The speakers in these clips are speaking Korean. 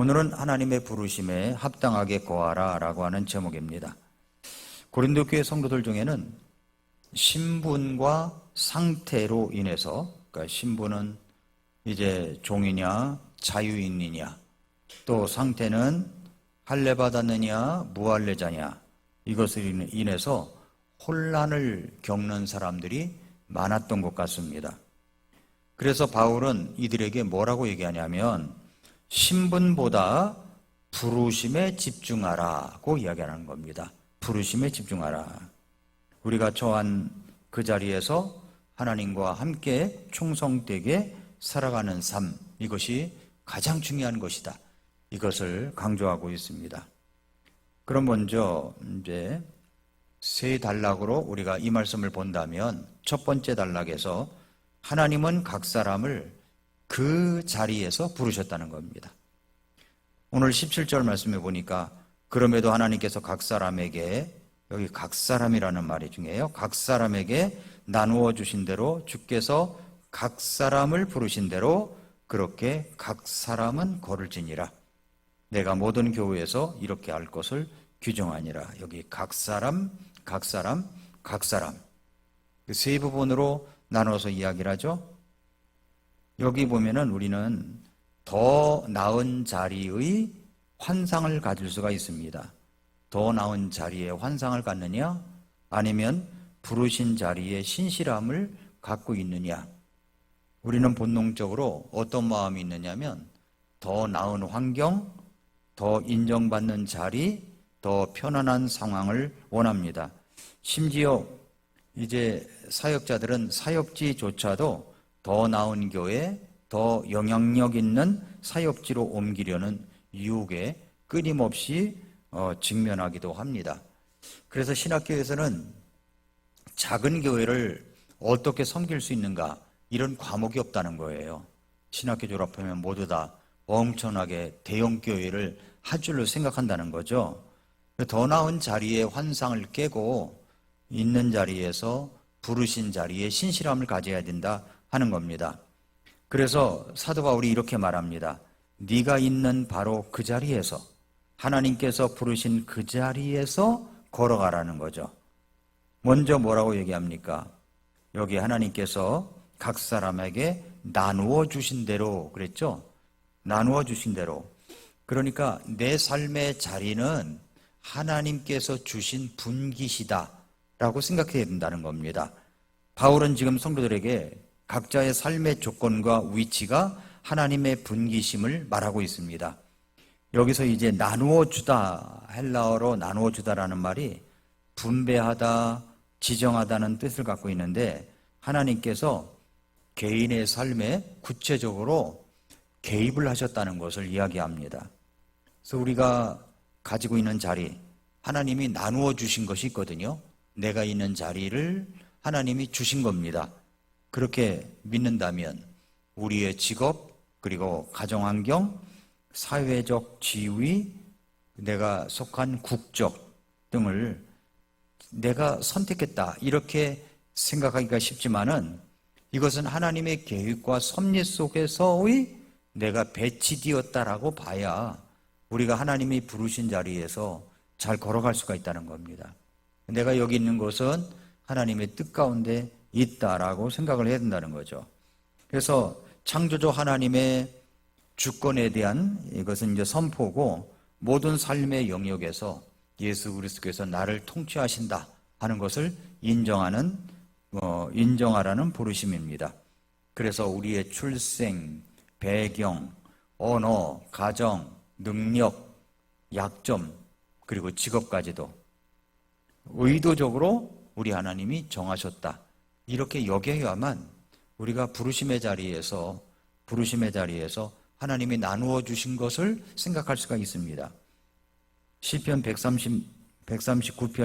오늘은 하나님의 부르심에 합당하게 거하라 라고 하는 제목입니다. 고린도 교회 성도들 중에는 신분과 상태로 인해서, 그러니까 신분은 이제 종이냐 자유인이냐, 또 상태는 할례받았느냐 무할례자냐, 이것을 인해서 혼란을 겪는 사람들이 많았던 것 같습니다. 그래서 바울은 이들에게 뭐라고 얘기하냐면 신분보다 부르심에 집중하라고 이야기하는 겁니다. 부르심에 집중하라. 우리가 처한 그 자리에서 하나님과 함께 충성되게 살아가는 삶, 이것이 가장 중요한 것이다. 이것을 강조하고 있습니다. 그럼 먼저 이제 세 단락으로 우리가 이 말씀을 본다면, 첫 번째 단락에서 하나님은 각 사람을 그 자리에서 부르셨다는 겁니다. 오늘 17절 말씀에 보니까 그럼에도 하나님께서 각 사람에게, 여기 각 사람이라는 말이 중요해요. 각 사람에게 나누어 주신 대로 주께서 각 사람을 부르신 대로 그렇게 각 사람은 거를지니라. 내가 모든 교회에서 이렇게 할 것을 규정하니라. 여기 각 사람, 각 사람, 각 사람, 세 부분으로 나눠서 이야기를 하죠. 여기 보면은 우리는 더 나은 자리의 환상을 가질 수가 있습니다. 더 나은 자리에 환상을 갖느냐, 아니면 부르신 자리에 신실함을 갖고 있느냐. 우리는 본능적으로 어떤 마음이 있느냐면 더 나은 환경, 더 인정받는 자리, 더 편안한 상황을 원합니다. 심지어 이제 사역자들은 사역지조차도 더 나은 교회, 더 영향력 있는 사역지로 옮기려는 유혹에 끊임없이 직면하기도 합니다. 그래서 신학교에서는 작은 교회를 어떻게 섬길 수 있는가, 이런 과목이 없다는 거예요. 신학교 졸업하면 모두 다 엄청나게 대형 교회를 할 줄로 생각한다는 거죠. 더 나은 자리의 환상을 깨고 있는 자리에서 부르신 자리에 신실함을 가져야 된다 하는 겁니다. 그래서 사도 바울이 이렇게 말합니다. 네가 있는 바로 그 자리에서, 하나님께서 부르신 그 자리에서 걸어가라는 거죠. 먼저 뭐라고 얘기합니까? 여기 하나님께서 각 사람에게 나누어 주신 대로 그랬죠? 나누어 주신 대로. 그러니까 내 삶의 자리는 하나님께서 주신 분깃이다 라고 생각해야 된다는 겁니다. 바울은 지금 성도들에게 각자의 삶의 조건과 위치가 하나님의 분깃임을 말하고 있습니다. 여기서 이제 나누어 주다, 헬라어로 나누어 주다라는 말이 분배하다, 지정하다는 뜻을 갖고 있는데, 하나님께서 개인의 삶에 구체적으로 개입을 하셨다는 것을 이야기합니다. 그래서 우리가 가지고 있는 자리, 하나님이 나누어 주신 것이 있거든요. 내가 있는 자리를 하나님이 주신 겁니다. 그렇게 믿는다면 우리의 직업, 그리고 가정환경, 사회적 지위, 내가 속한 국적 등을 내가 선택했다, 이렇게 생각하기가 쉽지만은 이것은 하나님의 계획과 섭리 속에서의 내가 배치되었다라고 봐야 우리가 하나님이 부르신 자리에서 잘 걸어갈 수가 있다는 겁니다. 내가 여기 있는 것은 하나님의 뜻 가운데 있다라고 생각을 해야 된다는 거죠. 그래서 창조주 하나님의 주권에 대한 이것은 이제 선포고, 모든 삶의 영역에서 예수 그리스도께서 나를 통치하신다 하는 것을 인정하라는 부르심입니다. 그래서 우리의 출생, 배경, 언어, 가정, 능력, 약점, 그리고 직업까지도 의도적으로 우리 하나님이 정하셨다, 이렇게 여겨야만 우리가 부르심의 자리에서 하나님이 나누어 주신 것을 생각할 수가 있습니다. 시편 139편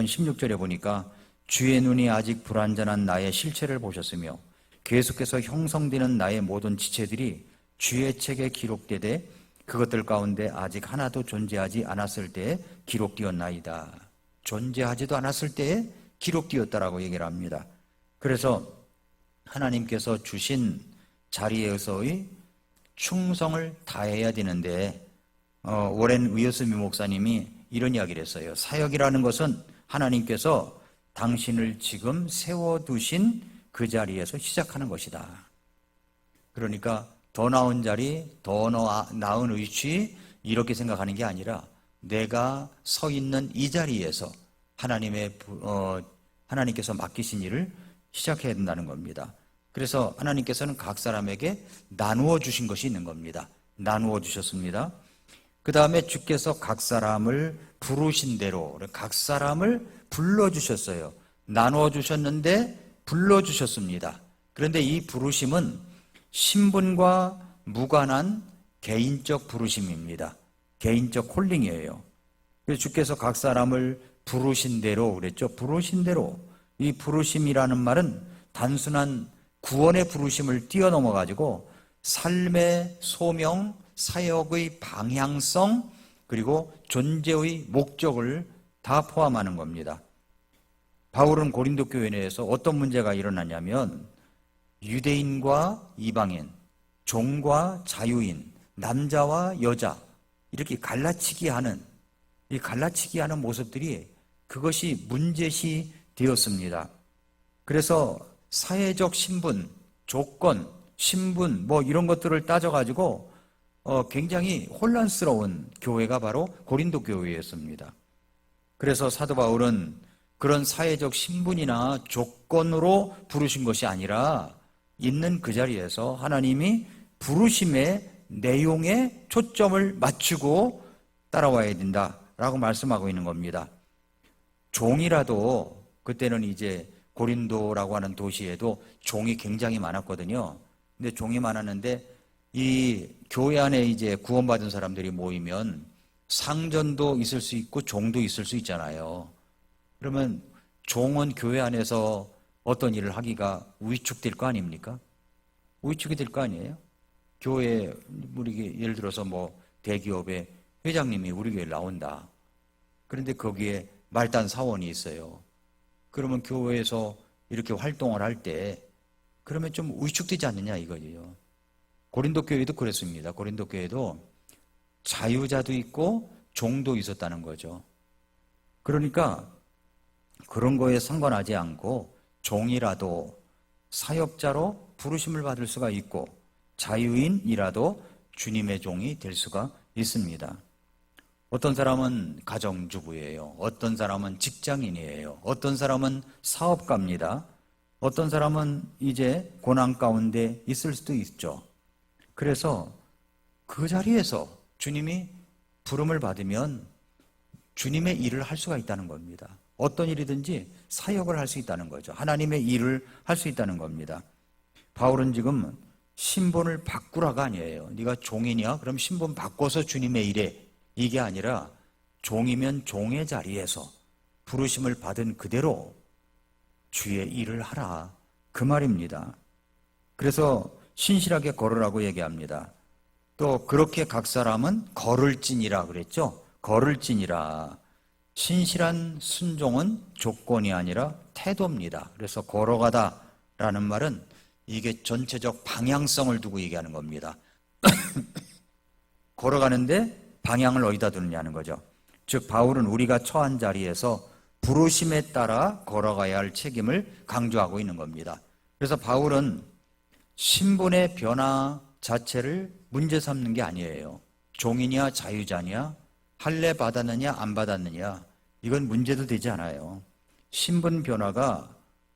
16절에 보니까 주의 눈이 아직 불완전한 나의 실체를 보셨으며 계속해서 형성되는 나의 모든 지체들이 주의 책에 기록되되 그것들 가운데 아직 하나도 존재하지 않았을 때에 기록되었나이다. 존재하지도 않았을 때에 기록되었다라고 얘기를 합니다. 그래서 하나님께서 주신 자리에서의 충성을 다해야 되는데, 오렌 위어스미 목사님이 이런 이야기를 했어요. 사역이라는 것은 하나님께서 당신을 지금 세워두신 그 자리에서 시작하는 것이다. 그러니까 더 나은 자리, 더 나은 위치 이렇게 생각하는 게 아니라 내가 서 있는 이 자리에서 하나님께서 맡기신 일을 시작해야 된다는 겁니다. 그래서 하나님께서는 각 사람에게 나누어 주신 것이 있는 겁니다. 나누어 주셨습니다. 그 다음에 주께서 각 사람을 부르신 대로 각 사람을 불러주셨어요. 나누어 주셨는데 불러주셨습니다. 그런데 이 부르심은 신분과 무관한 개인적 부르심입니다. 개인적 콜링이에요. 그래서 주께서 각 사람을 부르신 대로 그랬죠. 부르신 대로. 이 부르심이라는 말은 단순한 구원의 부르심을 뛰어넘어 가지고 삶의 소명, 사역의 방향성, 그리고 존재의 목적을 다 포함하는 겁니다. 바울은 고린도 교회 내에서 어떤 문제가 일어나냐면 유대인과 이방인, 종과 자유인, 남자와 여자 이렇게 갈라치기 하는 모습들이 그것이 문제시 되었습니다. 그래서 사회적 신분, 조건, 신분 이런 것들을 따져가지고 굉장히 혼란스러운 교회가 바로 고린도 교회였습니다. 그래서 사도 바울은 그런 사회적 신분이나 조건으로 부르신 것이 아니라 있는 그 자리에서 하나님이 부르심의 내용에 초점을 맞추고 따라와야 된다라고 말씀하고 있는 겁니다. 종이라도 그때는 이제 고린도라고 하는 도시에도 종이 굉장히 많았거든요. 근데 종이 많았는데 이 교회 안에 이제 구원받은 사람들이 모이면 상전도 있을 수 있고 종도 있을 수 있잖아요. 그러면 종은 교회 안에서 어떤 일을 하기가 위축될 거 아닙니까? 위축이 될 거 아니에요? 교회 우리 예를 들어서 대기업의 회장님이 우리 교회에 나온다. 그런데 거기에 말단 사원이 있어요. 그러면 교회에서 이렇게 활동을 할 때 그러면 좀 위축되지 않느냐 이거예요. 고린도 교회도 그랬습니다. 고린도 교회도 자유자도 있고 종도 있었다는 거죠. 그러니까 그런 거에 상관하지 않고 종이라도 사역자로 부르심을 받을 수가 있고 자유인이라도 주님의 종이 될 수가 있습니다. 어떤 사람은 가정주부예요. 어떤 사람은 직장인이에요. 어떤 사람은 사업가입니다. 어떤 사람은 이제 고난 가운데 있을 수도 있죠. 그래서 그 자리에서 주님이 부름을 받으면 주님의 일을 할 수가 있다는 겁니다. 어떤 일이든지 사역을 할 수 있다는 거죠. 하나님의 일을 할 수 있다는 겁니다. 바울은 지금 신분을 바꾸라가 아니에요. 네가 종이냐? 그럼 신분 바꿔서 주님의 일에 이게 아니라 종이면 종의 자리에서 부르심을 받은 그대로 주의 일을 하라. 그 말입니다. 그래서 신실하게 걸으라고 얘기합니다. 또 그렇게 각 사람은 걸을지니라 그랬죠. 걸을지니라. 신실한 순종은 조건이 아니라 태도입니다. 그래서 걸어가다라는 말은 이게 전체적 방향성을 두고 얘기하는 겁니다. 걸어가는데 방향을 어디다 두느냐는 거죠. 즉 바울은 우리가 처한 자리에서 부르심에 따라 걸어가야 할 책임을 강조하고 있는 겁니다. 그래서 바울은 신분의 변화 자체를 문제 삼는 게 아니에요. 종이냐 자유자냐, 할례 받았느냐 안 받았느냐, 이건 문제도 되지 않아요. 신분 변화가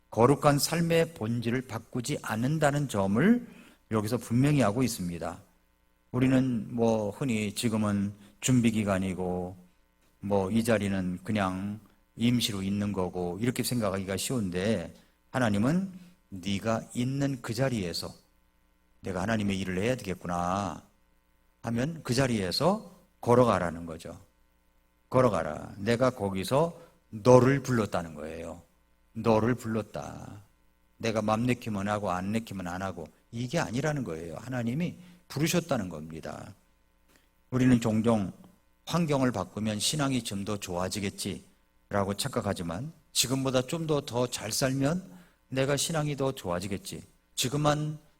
거룩한 삶의 본질을 바꾸지 않는다는 점을 여기서 분명히 하고 있습니다. 우리는 흔히 지금은 준비기간이고 이 자리는 그냥 임시로 있는 거고 이렇게 생각하기가 쉬운데 하나님은 네가 있는 그 자리에서 내가 하나님의 일을 해야 되겠구나 하면 그 자리에서 걸어가라는 거죠. 걸어가라. 내가 거기서 너를 불렀다는 거예요. 너를 불렀다. 내가 맘 내키면 하고 안 내키면 안 하고 이게 아니라는 거예요. 하나님이 부르셨다는 겁니다. 우리는 종종 환경을 바꾸면 신앙이 좀 더 좋아지겠지라고 착각하지만 지금보다 좀 더 잘 살면 내가 신앙이 더 좋아지겠지.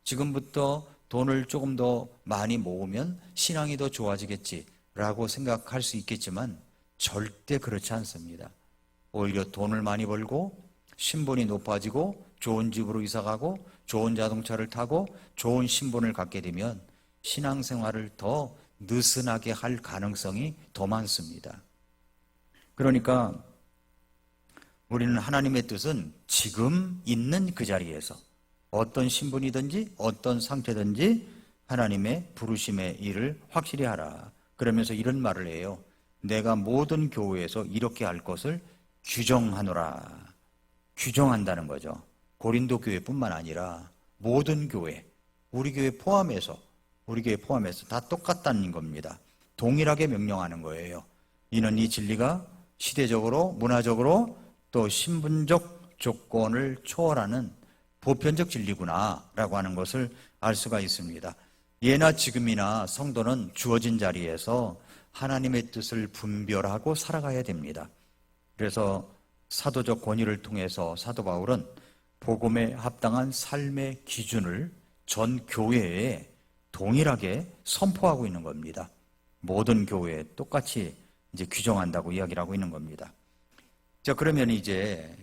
지금부터 돈을 조금 더 많이 모으면 신앙이 더 좋아지겠지 라고 생각할 수 있겠지만 절대 그렇지 않습니다. 오히려 돈을 많이 벌고 신분이 높아지고 좋은 집으로 이사가고 좋은 자동차를 타고 좋은 신분을 갖게 되면 신앙생활을 더 느슨하게 할 가능성이 더 많습니다. 그러니까 우리는 하나님의 뜻은 지금 있는 그 자리에서 어떤 신분이든지 어떤 상태든지 하나님의 부르심의 일을 확실히 하라. 그러면서 이런 말을 해요. 내가 모든 교회에서 이렇게 할 것을 규정하노라. 규정한다는 거죠. 고린도 교회뿐만 아니라 모든 교회, 우리 교회 포함해서 다 똑같다는 겁니다. 동일하게 명령하는 거예요. 이는 이 진리가 시대적으로, 문화적으로 또 신분적 조건을 초월하는 보편적 진리구나 라고 하는 것을 알 수가 있습니다. 예나 지금이나 성도는 주어진 자리에서 하나님의 뜻을 분별하고 살아가야 됩니다. 그래서 사도적 권위를 통해서 사도 바울은 복음에 합당한 삶의 기준을 전 교회에 동일하게 선포하고 있는 겁니다. 모든 교회에 똑같이 이제 규정한다고 이야기를 하고 있는 겁니다. 자, 그러면 이제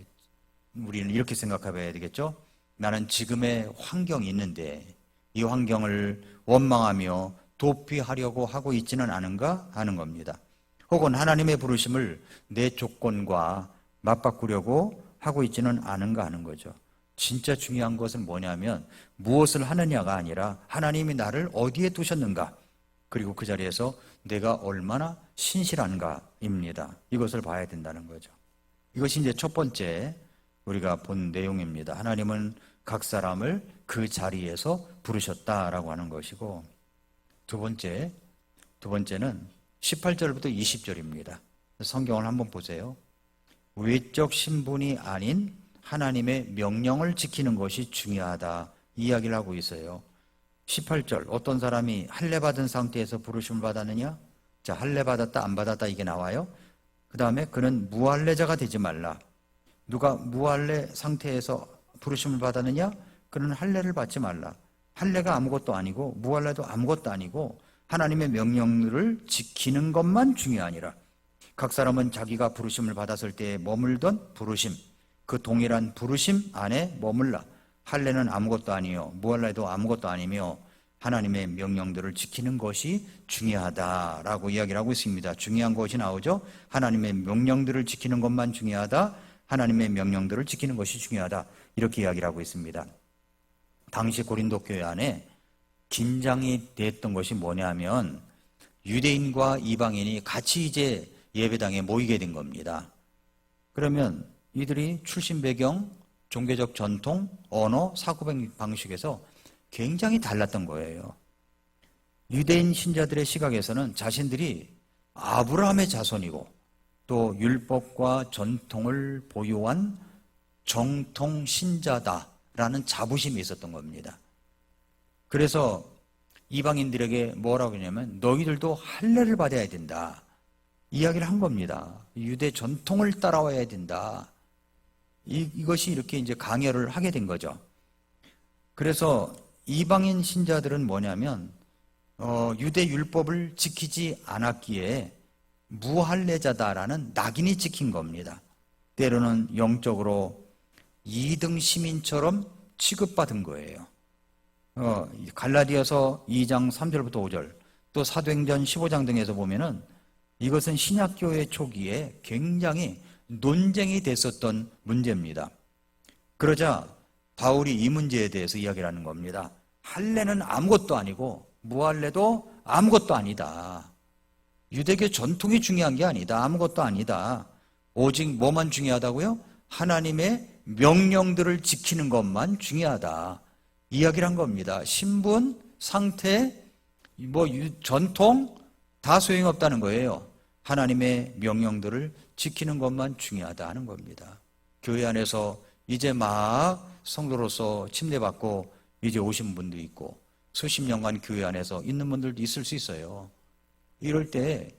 우리는 이렇게 생각해 봐야 되겠죠? 나는 지금의 환경이 있는데 이 환경을 원망하며 도피하려고 하고 있지는 않은가 하는 겁니다. 혹은 하나님의 부르심을 내 조건과 맞바꾸려고 하고 있지는 않은가 하는 거죠. 진짜 중요한 것은 뭐냐면 무엇을 하느냐가 아니라 하나님이 나를 어디에 두셨는가, 그리고 그 자리에서 내가 얼마나 신실한가입니다. 이것을 봐야 된다는 거죠. 이것이 이제 첫 번째 우리가 본 내용입니다. 하나님은 각 사람을 그 자리에서 부르셨다라고 하는 것이고, 두 번째는 18절부터 20절입니다. 성경을 한번 보세요. 외적 신분이 아닌 하나님의 명령을 지키는 것이 중요하다, 이야기를 하고 있어요. 18절, 어떤 사람이 할례 받은 상태에서 부르심을 받았느냐? 자, 할례 받았다 안 받았다 이게 나와요. 그 다음에 그는 무할례자가 되지 말라. 누가 무할례 상태에서 부르심을 받았느냐? 그는 할례를 받지 말라. 할례가 아무것도 아니고 무할례도 아무것도 아니고 하나님의 명령을 지키는 것만 중요하니라. 각 사람은 자기가 부르심을 받았을 때에 머물던 부르심, 그 동일한 부르심 안에 머물라. 할례는 아무것도 아니요 무할례도 아무것도 아니며 하나님의 명령들을 지키는 것이 중요하다라고 이야기를 하고 있습니다. 중요한 것이 나오죠. 하나님의 명령들을 지키는 것만 중요하다, 하나님의 명령들을 지키는 것이 중요하다, 이렇게 이야기를 하고 있습니다. 당시 고린도 교회 안에 긴장이 됐던 것이 뭐냐면 유대인과 이방인이 같이 이제 예배당에 모이게 된 겁니다. 그러면 이들이 출신 배경, 종교적 전통, 언어, 사고 방식에서 굉장히 달랐던 거예요. 유대인 신자들의 시각에서는 자신들이 아브라함의 자손이고 또 율법과 전통을 보유한 정통 신자다라는 자부심이 있었던 겁니다. 그래서 이방인들에게 뭐라고 하냐면 너희들도 할례를 받아야 된다, 이야기를 한 겁니다. 유대 전통을 따라와야 된다. 이것이 이렇게 이제 강요를 하게 된 거죠. 그래서 이방인 신자들은 뭐냐면 유대 율법을 지키지 않았기에 무할례자다라는 낙인이 찍힌 겁니다. 때로는 영적으로 2등 시민처럼 취급받은 거예요. 갈라디아서 2장 3절부터 5절, 또 사도행전 15장 등에서 보면은 이것은 신약교회 초기에 굉장히 논쟁이 됐었던 문제입니다. 그러자 바울이 이 문제에 대해서 이야기를 하는 겁니다. 할례는 아무것도 아니고 무할례도 아무것도 아니다. 유대교 전통이 중요한 게 아니다. 아무것도 아니다. 오직 뭐만 중요하다고요? 하나님의 명령들을 지키는 것만 중요하다, 이야기를 한 겁니다. 신분, 상태, 전통 다 소용없다는 거예요. 하나님의 명령들을 지키는 것만 중요하다 하는 겁니다. 교회 안에서 이제 막 성도로서 침례받고 이제 오신 분도 있고 수십 년간 교회 안에서 있는 분들도 있을 수 있어요. 이럴 때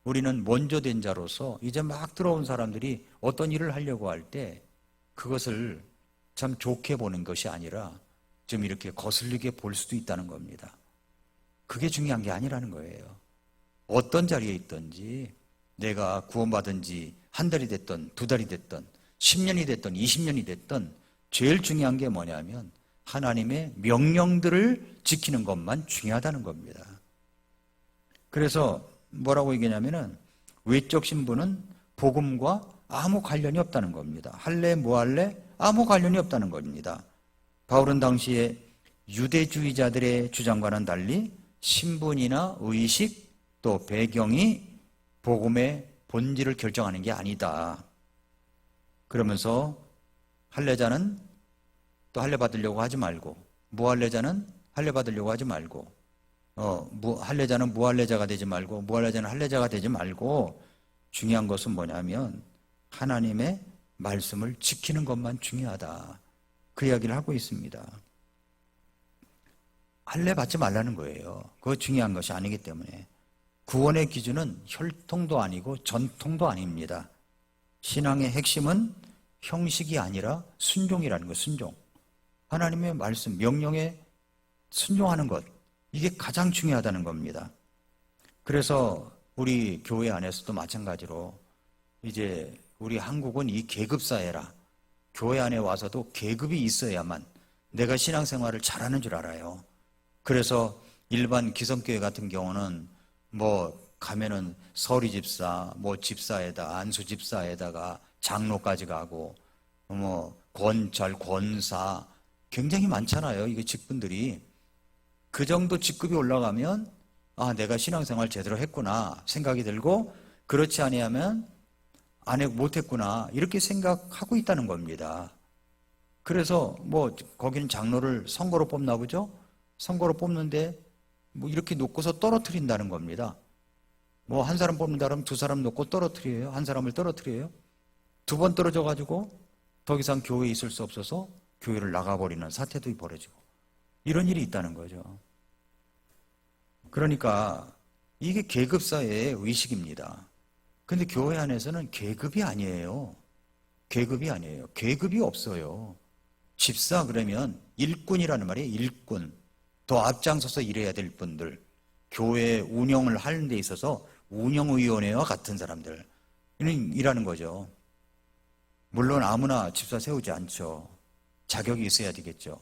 우리는 먼저 된 자로서 이제 막 들어온 사람들이 어떤 일을 하려고 할 때 그것을 참 좋게 보는 것이 아니라 좀 이렇게 거슬리게 볼 수도 있다는 겁니다. 그게 중요한 게 아니라는 거예요. 어떤 자리에 있든지 내가 구원받은 지 한 달이 됐든 두 달이 됐든 10년이 됐든 20년이 됐든 제일 중요한 게 뭐냐면 하나님의 명령들을 지키는 것만 중요하다는 겁니다. 그래서 뭐라고 얘기하냐면은 외적 신분은 복음과 아무 관련이 없다는 겁니다. 할래 뭐 할래 아무 관련이 없다는 겁니다. 바울은 당시에 유대주의자들의 주장과는 달리 신분이나 의식 또 배경이 복음의 본질을 결정하는 게 아니다. 그러면서 할례자는 또 할례 받으려고 하지 말고 무할례자는 할례 받으려고 하지 말고 할례자는 무할례자가 되지 말고 무할례자는 할례자가 되지 말고 중요한 것은 뭐냐면 하나님의 말씀을 지키는 것만 중요하다. 그 이야기를 하고 있습니다. 할례 받지 말라는 거예요. 그거 중요한 것이 아니기 때문에. 구원의 기준은 혈통도 아니고 전통도 아닙니다. 신앙의 핵심은 형식이 아니라 순종이라는 것, 순종. 하나님의 말씀, 명령에 순종하는 것. 이게 가장 중요하다는 겁니다. 그래서 우리 교회 안에서도 마찬가지로 이제 우리 한국은 이 계급사회라. 교회 안에 와서도 계급이 있어야만 내가 신앙생활을 잘하는 줄 알아요. 그래서 일반 기성교회 같은 경우는 뭐 가면은 서리 집사, 뭐 집사에다 안수 집사에다가 장로까지 가고 뭐 권찰, 권사 굉장히 많잖아요. 이게 직분들이 그 정도 직급이 올라가면 아 내가 신앙생활 제대로 했구나 생각이 들고 그렇지 아니하면 못했구나 이렇게 생각하고 있다는 겁니다. 그래서 뭐 거기는 장로를 선거로 뽑나 보죠. 선거로 뽑는데 뭐 이렇게 놓고서 떨어뜨린다는 겁니다. 뭐 한 사람 뽑는다 그러면 두 사람 놓고 떨어뜨려요. 한 사람을 떨어뜨려요. 두 번 떨어져 가지고 더 이상 교회에 있을 수 없어서 교회를 나가버리는 사태도 벌어지고 이런 일이 있다는 거죠. 그러니까 이게 계급사회의 의식입니다. 근데 교회 안에서는 계급이 아니에요. 계급이 아니에요. 계급이 없어요. 집사 그러면 일꾼이라는 말이에요. 일꾼. 더 앞장서서 일해야 될 분들. 교회 운영을 하는 데 있어서 운영위원회와 같은 사람들. 이라는 거죠. 물론 아무나 집사 세우지 않죠. 자격이 있어야 되겠죠.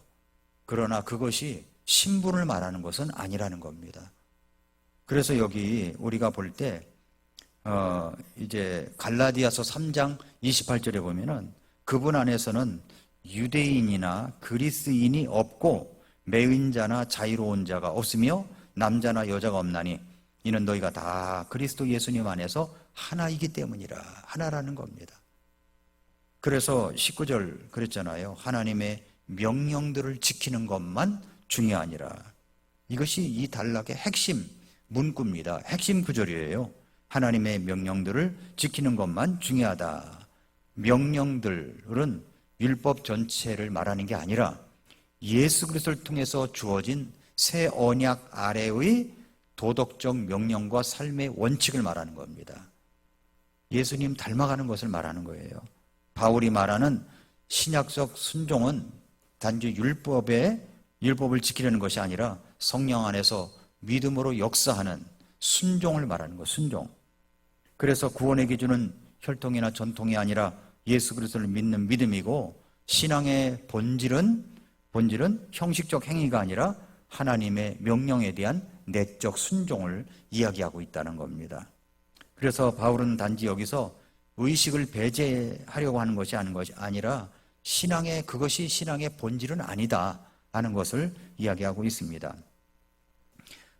그러나 그것이 신분을 말하는 것은 아니라는 겁니다. 그래서 여기 우리가 볼 때 이제 갈라디아서 3장 28절에 보면은 그분 안에서는 유대인이나 그리스인이 없고 매인 자나 자유로운 자가 없으며 남자나 여자가 없나니 이는 너희가 다 그리스도 예수님 안에서 하나이기 때문이라. 하나라는 겁니다. 그래서 19절 그랬잖아요. 하나님의 명령들을 지키는 것만 중요하니라. 이것이 이 단락의 핵심 문구입니다. 핵심 구절이에요. 하나님의 명령들을 지키는 것만 중요하다. 명령들은 율법 전체를 말하는 게 아니라 예수 그리스도를 통해서 주어진 새 언약 아래의 도덕적 명령과 삶의 원칙을 말하는 겁니다. 예수님 닮아가는 것을 말하는 거예요. 바울이 말하는 신약적 순종은 단지 율법을 지키려는 것이 아니라 성령 안에서 믿음으로 역사하는 순종을 말하는 것, 순종. 그래서 구원의 기준은 혈통이나 전통이 아니라 예수 그리스도를 믿는 믿음이고 신앙의 본질은 형식적 행위가 아니라 하나님의 명령에 대한 내적 순종을 이야기하고 있다는 겁니다. 그래서 바울은 단지 여기서 의식을 배제하려고 하는 것이 아니라 그것이 신앙의 본질은 아니다 하는 것을 이야기하고 있습니다.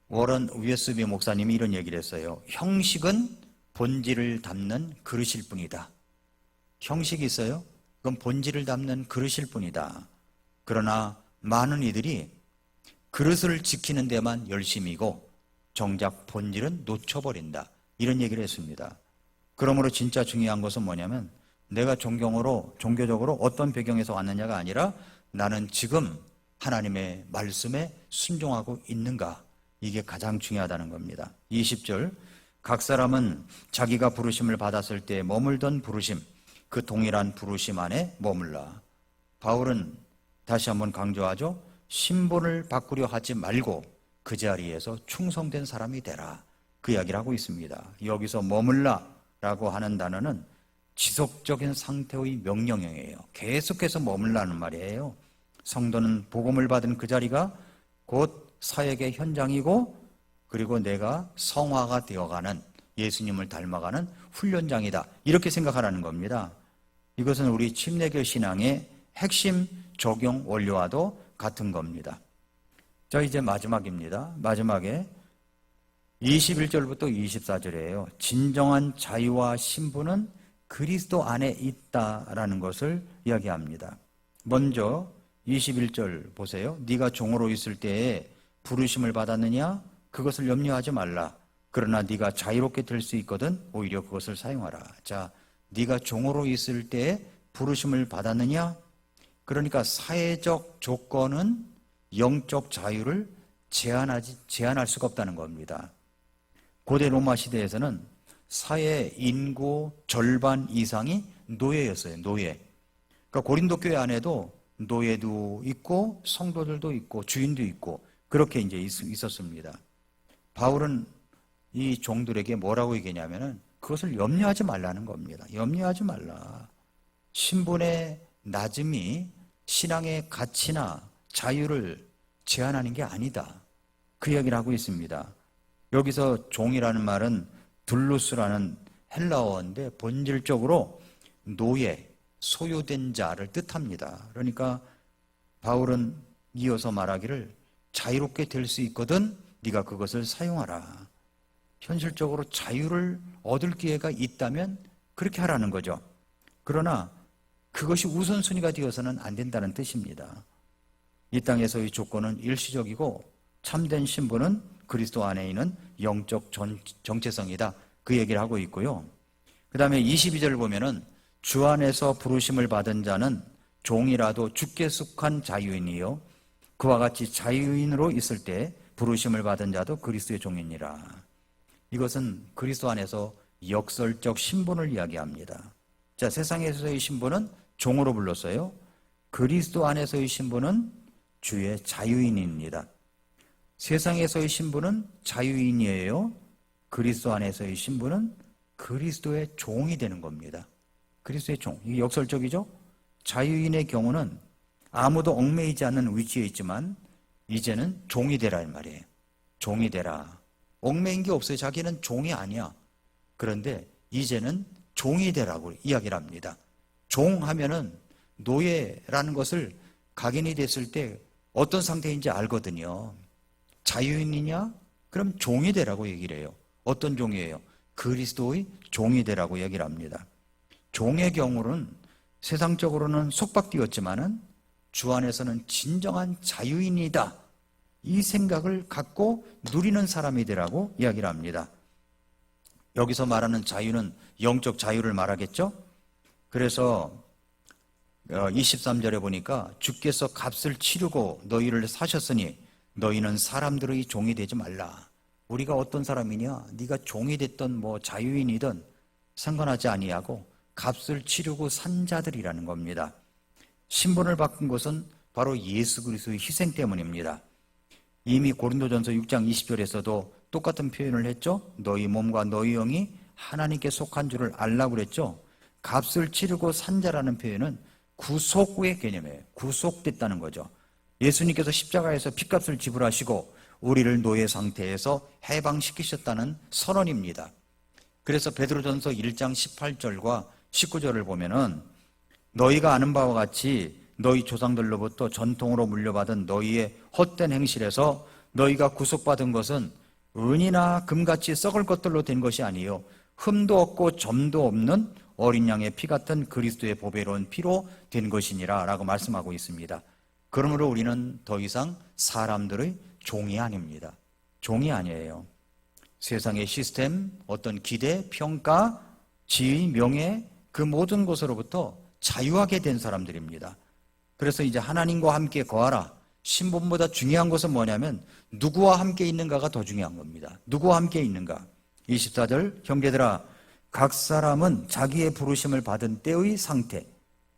워런 웨스비 목사님이 이런 얘기를 했어요. 형식은 본질을 담는 그릇일 뿐이다. 형식이 있어요? 그건 본질을 담는 그릇일 뿐이다. 그러나 많은 이들이 그릇을 지키는 데만 열심이고 정작 본질은 놓쳐버린다. 이런 얘기를 했습니다. 그러므로 진짜 중요한 것은 뭐냐면 내가 종교적으로 어떤 배경에서 왔느냐가 아니라 나는 지금 하나님의 말씀에 순종하고 있는가. 이게 가장 중요하다는 겁니다. 20절 각 사람은 자기가 부르심을 받았을 때 머물던 부르심 그 동일한 부르심 안에 머물라. 바울은 다시 한번 강조하죠. 신분을 바꾸려 하지 말고 그 자리에서 충성된 사람이 되라. 그 이야기를 하고 있습니다. 여기서 머물라라고 하는 단어는 지속적인 상태의 명령형이에요. 계속해서 머물라는 말이에요. 성도는 복음을 받은 그 자리가 곧 사역의 현장이고, 그리고 내가 성화가 되어가는, 예수님을 닮아가는 훈련장이다, 이렇게 생각하라는 겁니다. 이것은 우리 침례교 신앙의 핵심 적용 원리와도 같은 겁니다. 자, 이제 마지막입니다. 마지막에 21절부터 24절이에요. 진정한 자유와 신분은 그리스도 안에 있다라는 것을 이야기합니다. 먼저 21절 보세요. 네가 종으로 있을 때에 부르심을 받았느냐? 그것을 염려하지 말라. 그러나 네가 자유롭게 될 수 있거든 오히려 그것을 사용하라. 자, 네가 종으로 있을 때에 부르심을 받았느냐? 그러니까 사회적 조건은 영적 자유를 제한할 수가 없다는 겁니다. 고대 로마 시대에서는 사회 인구 절반 이상이 노예였어요. 노예. 그러니까 고린도 교회 안에도 노예도 있고 성도들도 있고 주인도 있고 그렇게 이제 있었습니다. 바울은 이 종들에게 뭐라고 얘기냐면은 그것을 염려하지 말라는 겁니다. 염려하지 말라. 신분의 낮음이 신앙의 가치나 자유를 제한하는 게 아니다. 그 이야기를 하고 있습니다. 여기서 종이라는 말은 둘루스라는 헬라어인데 본질적으로 노예, 소유된 자를 뜻합니다. 그러니까 바울은 이어서 말하기를 자유롭게 될 수 있거든 네가 그것을 사용하라. 현실적으로 자유를 얻을 기회가 있다면 그렇게 하라는 거죠. 그러나 그것이 우선순위가 되어서는 안 된다는 뜻입니다. 이 땅에서의 조건은 일시적이고 참된 신분은 그리스도 안에 있는 영적 정체성이다. 그 얘기를 하고 있고요. 그 다음에 22절을 보면은 주 안에서 부르심을 받은 자는 종이라도 주께 속한 자유인이요 그와 같이 자유인으로 있을 때 부르심을 받은 자도 그리스도의 종이니라. 이것은 그리스도 안에서 역설적 신분을 이야기합니다. 자, 세상에서의 신분은 종으로 불렀어요. 그리스도 안에서의 신분은 주의 자유인입니다. 세상에서의 신분은 자유인이에요. 그리스도 안에서의 신분은 그리스도의 종이 되는 겁니다. 그리스도의 종. 이게 역설적이죠? 자유인의 경우는 아무도 얽매이지 않는 위치에 있지만 이제는 종이 되라는 말이에요. 종이 되라. 얽매인 게 없어요. 자기는 종이 아니야. 그런데 이제는 종이 되라고 이야기를 합니다. 종 하면은 노예라는 것을 각인이 됐을 때 어떤 상태인지 알거든요. 자유인이냐? 그럼 종이 되라고 얘기를 해요. 어떤 종이에요? 그리스도의 종이 되라고 얘기를 합니다. 종의 경우는 세상적으로는 속박되었지만은 주 안에서는 진정한 자유인이다. 이 생각을 갖고 누리는 사람이 되라고 이야기를 합니다. 여기서 말하는 자유는 영적 자유를 말하겠죠? 그래서 23절에 보니까 주께서 값을 치르고 너희를 사셨으니 너희는 사람들의 종이 되지 말라. 우리가 어떤 사람이냐? 네가 종이 됐든 뭐 자유인이든 상관하지 아니하고 값을 치르고 산 자들이라는 겁니다. 신분을 바꾼 것은 바로 예수 그리스도의 희생 때문입니다. 이미 고린도전서 6장 20절에서도 똑같은 표현을 했죠. 너희 몸과 너희 영이 하나님께 속한 줄을 알라고 그랬죠. 값을 치르고 산 자라는 표현은 구속의 개념이에요. 구속됐다는 거죠. 예수님께서 십자가에서 핏값을 지불하시고 우리를 노예 상태에서 해방시키셨다는 선언입니다. 그래서 베드로전서 1장 18절과 19절을 보면은 너희가 아는 바와 같이 너희 조상들로부터 전통으로 물려받은 너희의 헛된 행실에서 너희가 구속받은 것은 은이나 금같이 썩을 것들로 된 것이 아니요 흠도 없고 점도 없는 어린 양의 피 같은 그리스도의 보배로운 피로 된 것이니라 라고 말씀하고 있습니다. 그러므로 우리는 더 이상 사람들의 종이 아닙니다. 종이 아니에요. 세상의 시스템, 어떤 기대, 평가, 지위, 명예 그 모든 것으로부터 자유하게 된 사람들입니다. 그래서 이제 하나님과 함께 거하라. 신분보다 중요한 것은 뭐냐면 누구와 함께 있는가가 더 중요한 겁니다. 누구와 함께 있는가. 24절 형제들아 각 사람은 자기의 부르심을 받은 때의 상태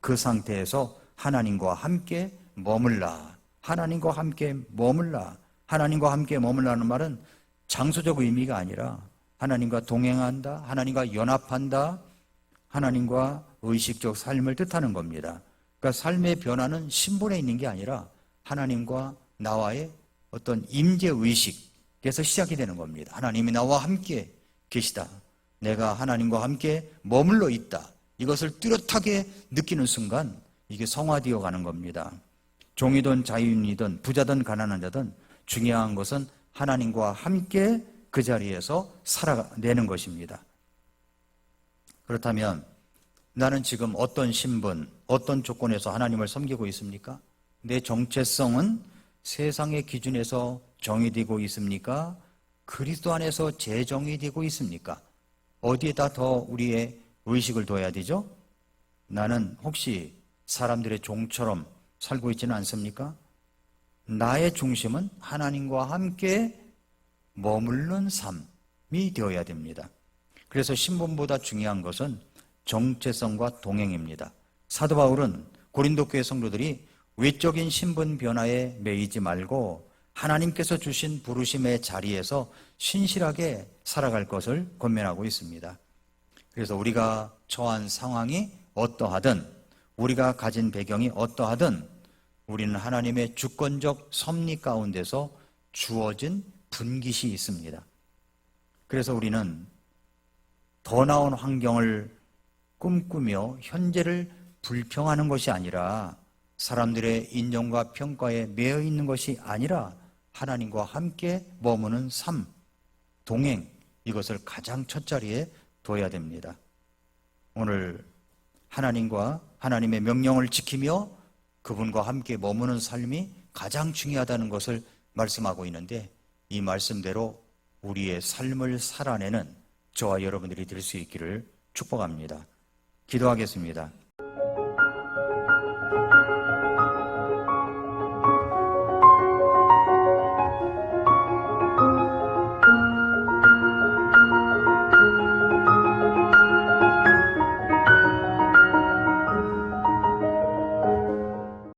그 상태에서 하나님과 함께 머물라. 하나님과 함께 머물라. 하나님과 함께 머물라는 말은 장소적 의미가 아니라 하나님과 동행한다, 하나님과 연합한다, 하나님과 의식적 삶을 뜻하는 겁니다. 그러니까 삶의 변화는 신분에 있는 게 아니라 하나님과 나와의 어떤 임재의식에서 시작이 되는 겁니다. 하나님이 나와 함께 계시다. 내가 하나님과 함께 머물러 있다. 이것을 뚜렷하게 느끼는 순간 이게 성화되어 가는 겁니다. 종이든 자유인이든 부자든 가난한 자든 중요한 것은 하나님과 함께 그 자리에서 살아내는 것입니다. 그렇다면 나는 지금 어떤 신분, 어떤 조건에서 하나님을 섬기고 있습니까? 내 정체성은 세상의 기준에서 정의되고 있습니까? 그리스도 안에서 재정의 되고 있습니까? 어디에다 더 우리의 의식을 둬야 되죠? 나는 혹시 사람들의 종처럼 살고 있지는 않습니까? 나의 중심은 하나님과 함께 머무르는 삶이 되어야 됩니다. 그래서 신분보다 중요한 것은 정체성과 동행입니다. 사도 바울은 고린도 교회 성도들이 외적인 신분 변화에 매이지 말고 하나님께서 주신 부르심의 자리에서 신실하게 살아갈 것을 권면하고 있습니다. 그래서 우리가 처한 상황이 어떠하든, 우리가 가진 배경이 어떠하든 우리는 하나님의 주권적 섭리 가운데서 주어진 분깃이 있습니다. 그래서 우리는 더 나은 환경을 꿈꾸며 현재를 불평하는 것이 아니라, 사람들의 인정과 평가에 매여 있는 것이 아니라 하나님과 함께 머무는 삶, 동행, 이것을 가장 첫 자리에 둬야 됩니다. 오늘 하나님과 하나님의 명령을 지키며 그분과 함께 머무는 삶이 가장 중요하다는 것을 말씀하고 있는데, 이 말씀대로 우리의 삶을 살아내는 저와 여러분들이 될 수 있기를 축복합니다. 기도하겠습니다.